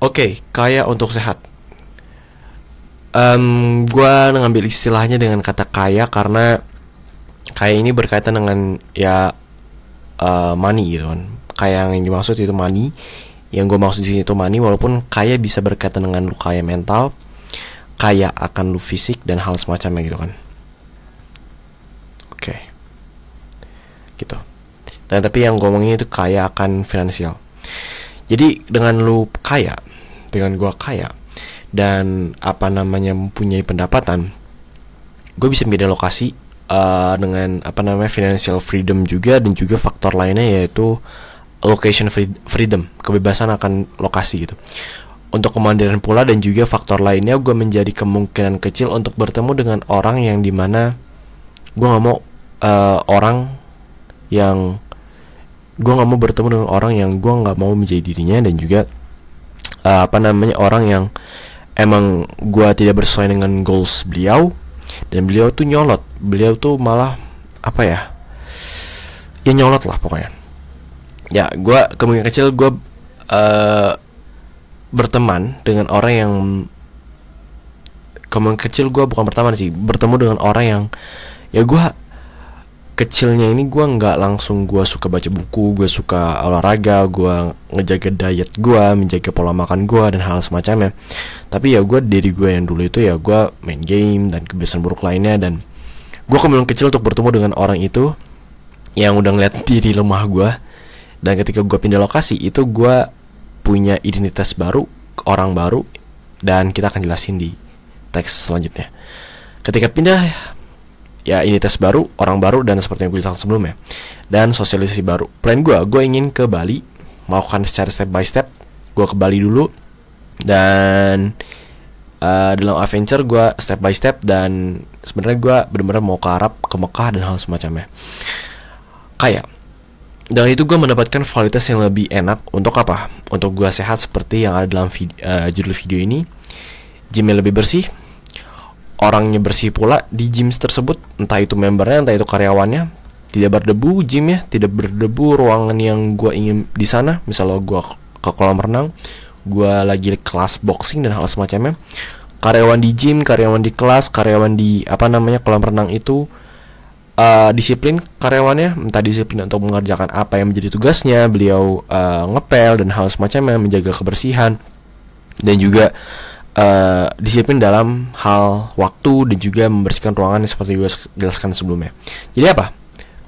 Oke, kaya untuk sehat. Gua ngambil istilahnya dengan kata kaya karena kaya ini berkaitan dengan ya money gitu kan. Kaya yang dimaksud itu money. Yang gue maksud di sini itu money, walaupun kaya bisa berkaitan dengan lu kaya mental, kaya akan lu fisik dan hal semacamnya gitu kan. Oke, gitu. Dan tapi yang gue ngomongin itu kaya akan finansial. Jadi dengan lu kaya, dengan gua kaya dan apa namanya mempunyai pendapatan, gue bisa pindah lokasi dengan apa namanya financial freedom juga, dan juga faktor lainnya yaitu location freedom, kebebasan akan lokasi gitu. Untuk kemandirian pula dan juga faktor lainnya, gue menjadi kemungkinan kecil untuk bertemu dengan orang yang dimana gue nggak mau orang yang gue nggak mau bertemu dengan orang yang gue nggak mau menjadi dirinya, dan juga apa namanya orang yang emang gue tidak bersesuai dengan goals beliau, dan beliau tuh nyolot, beliau tuh malah apa ya, ya nyolot lah pokoknya. Ya gue kemungkinan kecil gue berteman dengan orang yang, kemungkinan kecil gue bukan berteman sih, bertemu dengan orang yang ya gue kecilnya ini gue nggak langsung gue suka baca buku, gue suka olahraga, gue ngejaga diet gue, menjaga pola makan gue dan hal semacamnya. Tapi ya gue diri gue yang dulu itu ya gue main game dan kebiasaan buruk lainnya, dan gue kemungkinan kecil untuk bertemu dengan orang itu yang udah ngeliat diri lemah gue. Dan ketika gue pindah lokasi itu gue punya identitas baru, orang baru, dan kita akan jelasin di teks selanjutnya. Ketika pindah ya identitas baru, orang baru, dan seperti yang gue bilang sebelumnya, dan sosialisasi baru. Plan gue ingin ke Bali, melakukan secara step by step. Gue ke Bali dulu, dan dalam adventure gue step by step, dan sebenarnya gue benar-benar mau ke Arab, ke Mekah dan hal semacamnya. Kayak dengan itu gue mendapatkan kualitas yang lebih enak. Untuk apa? Untuk gue sehat seperti yang ada dalam judul video ini. Gymnya lebih bersih, orangnya bersih pula di gym tersebut, entah itu membernya, entah itu karyawannya. Tidak berdebu gymnya, tidak berdebu ruangan yang gue ingin di sana. Misalnya gue ke kolam renang, gue lagi kelas boxing dan hal semacamnya. Karyawan di gym, karyawan di kelas, karyawan di apa namanya kolam renang itu disiplin karyawannya, entah disiplin untuk mengerjakan apa yang menjadi tugasnya. Beliau ngepel dan hal semacamnya, menjaga kebersihan, dan juga disiplin dalam hal waktu, dan juga membersihkan ruangan seperti gue jelaskan sebelumnya. Jadi apa?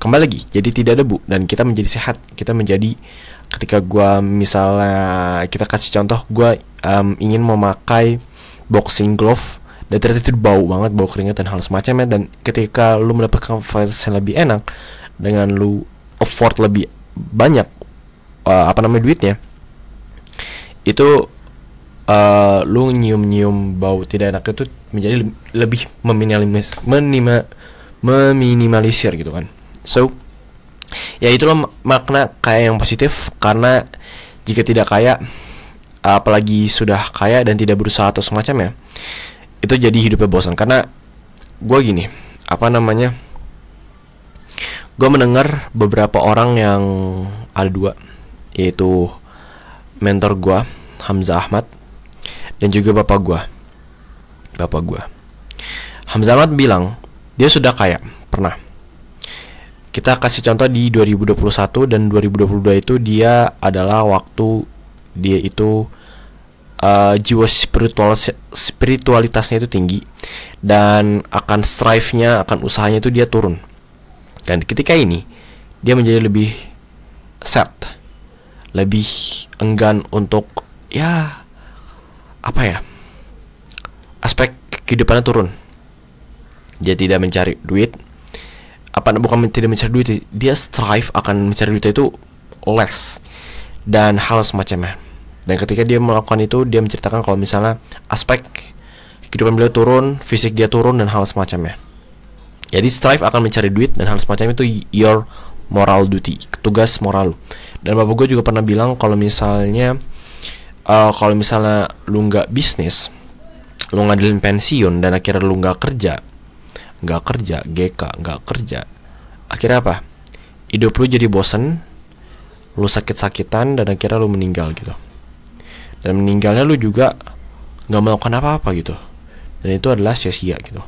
Kembali lagi, jadi tidak debu, dan kita menjadi sehat. Kita menjadi, ketika gue misalnya, kita kasih contoh, gue ingin memakai boxing glove, dan ternyata itu bau banget, bau keringat dan hal semacamnya. Dan ketika lu mendapatkan fasilitas yang lebih enak dengan lu afford lebih banyak apa namanya duitnya, itu lu nyium bau tidak enak itu menjadi lebih meminimalisir gitu kan. So ya itulah makna kaya yang positif. Karena jika tidak kaya, apalagi sudah kaya dan tidak berusaha atau semacamnya, itu jadi hidupnya bosan. Karena gue gini, apa namanya, gue mendengar beberapa orang yang ada dua, yaitu mentor gue Hamzah Ahmad, dan juga bapak gue Hamzah Ahmad bilang dia sudah kaya pernah. Kita kasih contoh di 2021 dan 2022 itu dia adalah waktu dia itu jiwa spiritualitasnya itu tinggi, dan akan strive-nya, akan usahanya itu dia turun. Dan ketika ini dia menjadi lebih sad, lebih enggan untuk ya apa ya, aspek kehidupannya turun. Dia tidak mencari duit, bukan tidak mencari duit, dia strive akan mencari duit itu less dan hal semacamnya. Dan ketika dia melakukan itu, dia menceritakan kalau misalnya aspek kehidupan beliau turun, fisik dia turun dan hal semacamnya. Jadi strive akan mencari duit dan hal semacamnya itu your moral duty, tugas moral lu. Dan bapak gue juga pernah bilang kalau misalnya lu nggak bisnis, lu ngadilin pensiun, dan akhirnya lu nggak kerja, akhirnya apa? Hidup lu jadi bosen, lu sakit-sakitan, dan akhirnya lu meninggal gitu. dan meninggalnya lu juga nggak melakukan apa-apa gitu, dan itu adalah sia-sia gitu.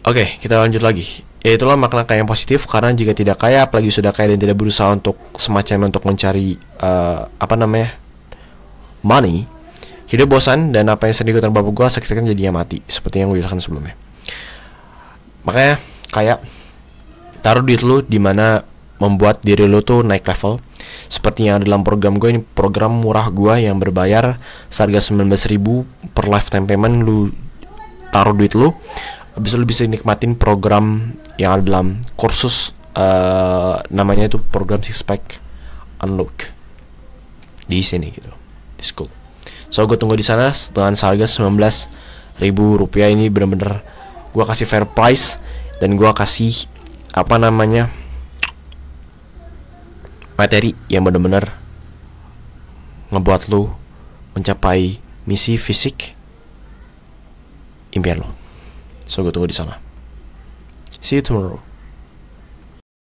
Oke, kita lanjut lagi. Yaitulah makna kaya yang positif, karena jika tidak kaya, apalagi sudah kaya dan tidak berusaha untuk semacam untuk mencari money, hidup bosan, dan apa yang sering dikatakan bapak gue, sakit-sakit jadinya mati, seperti yang gue jelaskan sebelumnya. Makanya kayak taruh duit lu di mana membuat diri lu tuh naik level. Seperti yang dalam program gue ini, program murah gue yang berbayar seharga 19.000 per lifetime payment. Lu taruh duit lu, habis itu lu bisa nikmatin program yang ada dalam kursus namanya itu program Six Pack Unlock di sini gitu, di school. So gue tunggu di sana dengan seharga 19.000 rupiah. Ini bener-bener gue kasih fair price, dan gue kasih materi yang bener-bener ngebuat lu mencapai misi fisik impian lo. So gue tunggu di sana. See you tomorrow.